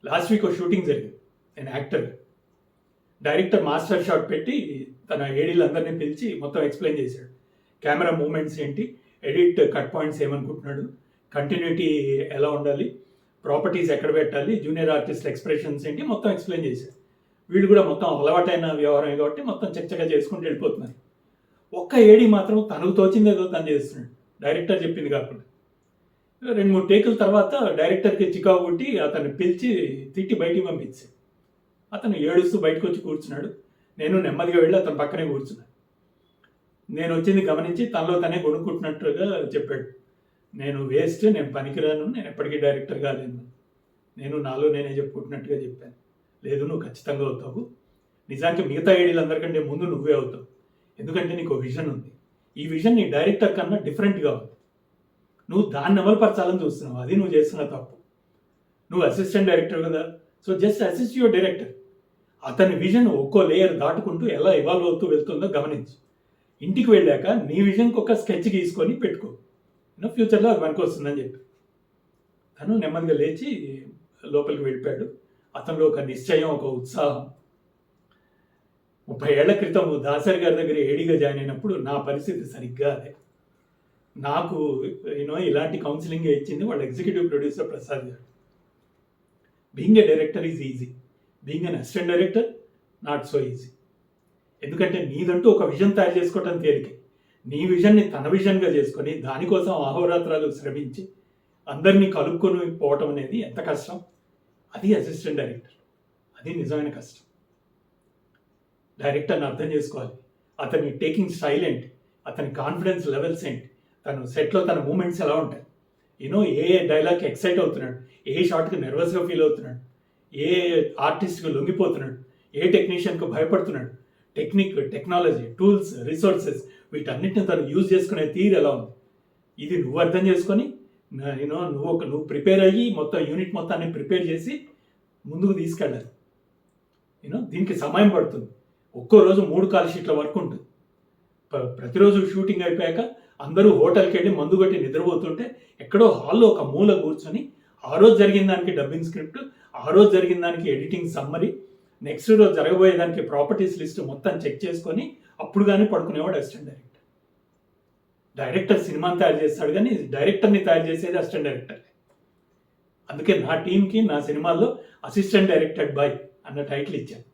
Last week ఒక shooting జరిగింది. నేను యాక్టర్, డైరెక్టర్ మాస్టర్ షాట్ పెట్టి తన ఏడీలందరినీ పిలిచి మొత్తం ఎక్స్ప్లెయిన్ చేశాడు. కెమెరా మూమెంట్స్ ఏంటి, ఎడిట్ కట్ పాయింట్స్ ఏమనుకుంటున్నాడు, కంటిన్యూటీ ఎలా ఉండాలి, ప్రాపర్టీస్ ఎక్కడ పెట్టాలి, జూనియర్ ఆర్టిస్ట్ ఎక్స్ప్రెషన్స్ ఏంటి, మొత్తం ఎక్స్ప్లెయిన్ చేశారు. వీళ్ళు కూడా మొత్తం అలవాటైన వ్యవహారం కాబట్టి మొత్తం చక్కగా చేసుకుంటూ వెళ్ళిపోతున్నారు. ఒక్క ఏడీ మాత్రం తనకు తోచింది ఏదో తను చేస్తున్నాడు, డైరెక్టర్ చెప్పింది కాకుండా. 2-3 టేకుల తర్వాత డైరెక్టర్కి చికాకు కొట్టి అతన్ని పిలిచి తిట్టి బయటికి పంపించాడు. అతను ఏడుస్తూ బయటకు వచ్చి కూర్చున్నాడు. నేను నెమ్మదిగా వెళ్ళి అతని పక్కనే కూర్చున్నాను. నేను వచ్చింది గమనించి తనలో తనే కొనుక్కుంటున్నట్టుగా చెప్పాడు, నేను వేస్ట్, నేను పనికిరాను, నేను ఎప్పటికీ డైరెక్టర్ కాలేను. నేను నాలో నేనే చెప్పుకుంటున్నట్టుగా చెప్పాను. లేదు, నువ్వు ఖచ్చితంగా అవుతావు. నిజానికి మిగతా ఏడీలందరికంటే ముందు నువ్వే అవుతావు. ఎందుకంటే నీకు విజన్ ఉంది. ఈ విజన్ నీ డైరెక్టర్ కన్నా డిఫరెంట్గా ఉంది. నువ్వు దాన్ని అమలుపరచాలని చూస్తున్నావు. అది నువ్వు చేస్తున్న తప్పు. నువ్వు అసిస్టెంట్ డైరెక్టర్ కదా, so just assist your director. అతని విజన్ ఒక్కో లేయర్ దాటుకుంటూ ఎలా ఇవాల్వ్ అవుతూ వెళ్తుందో గమనించు. ఇంటికి వెళ్ళాక నీ విజన్కి ఒక స్కెచ్ గీసుకొని పెట్టుకో, ఫ్యూచర్లో అది మనకు వస్తుందని చెప్పి. తను నెమ్మదిగా లేచి లోపలికి వెళ్ళిపోయాడు. అతనిలో ఒక నిశ్చయం, ఒక ఉత్సాహం. 30 ఏళ్ల క్రితం దాసరి గారి దగ్గర ఏడీగా జాయిన్ అయినప్పుడు నా పరిస్థితి సరిగ్గా అదే. నాకు ఇలాంటి కౌన్సిలింగ్ ఇచ్చింది వాళ్ళ ఎగ్జిక్యూటివ్ ప్రొడ్యూసర్ ప్రసాద్ గారు. Being a director is easy, being an assistant director not so easy. ఎందుకంటే నీదంటూ ఒక విజన్ తయారు చేసుకోవటం తేలికే. నీ విజన్ని తన విజన్గా చేసుకొని దానికోసం అహోరాత్రాలు శ్రమించి అందరినీ కలుపుకొని పోవటం అనేది ఎంత కష్టం. అది అసిస్టెంట్ డైరెక్టర్, అది నిజమైన కష్టం. డైరెక్టర్ని అర్థం చేసుకోవాలి. అతని టేకింగ్ స్టైల్ ఏంటి, అతని కాన్ఫిడెన్స్ లెవెల్స్ ఏంటి, తను సెట్లో తన మూమెంట్స్ ఎలా ఉంటాయి, ఏ డైలాగ్కి ఎక్సైట్ అవుతున్నాడు, ఏ షాట్కి నర్వస్గా ఫీల్ అవుతున్నాడు, ఏ ఆర్టిస్ట్కి లొంగిపోతున్నాడు, ఏ టెక్నీషియన్కి భయపడుతున్నాడు, టెక్నాలజీ, టూల్స్, రిసోర్సెస్, వీటన్నిటిని తను యూజ్ చేసుకునే తీరు ఎలా ఉంది. ఇది నువ్వు అర్థం చేసుకొని నువ్వు ప్రిపేర్ అయ్యి మొత్తం యూనిట్ మొత్తాన్ని ప్రిపేర్ చేసి ముందుకు తీసుకెళ్ళాలి. దీనికి సమయం పడుతుంది. ఒక్కో రోజు 3 కాల్ షీట్ల వర్క్ ఉంటుంది. ప్రతిరోజు షూటింగ్ అయిపోయాక అందరూ హోటల్కి వెళ్ళి మందు కొట్టి నిద్రపోతుంటే ఎక్కడో హాల్లో ఒక మూల కూర్చొని ఆ రోజు జరిగిన దానికి డబ్బింగ్ స్క్రిప్ట్, ఆ రోజు జరిగిన దానికి ఎడిటింగ్ సమ్మరీ, నెక్స్ట్ రోజు జరగబోయేదానికి ప్రాపర్టీస్ లిస్ట్ మొత్తం చెక్ చేసుకొని అప్పుడు కానీ పడుకునేవాడు అసిస్టెంట్ డైరెక్టర్. డైరెక్టర్ సినిమాని తయారు చేస్తాడు కానీ డైరెక్టర్ని తయారు చేసేది అసిస్టెంట్ డైరెక్టర్. అందుకే నా టీంకి నా సినిమాల్లో అసిస్టెంట్ డైరెక్టెడ్ బై అన్న టైటిల్ ఇచ్చాను.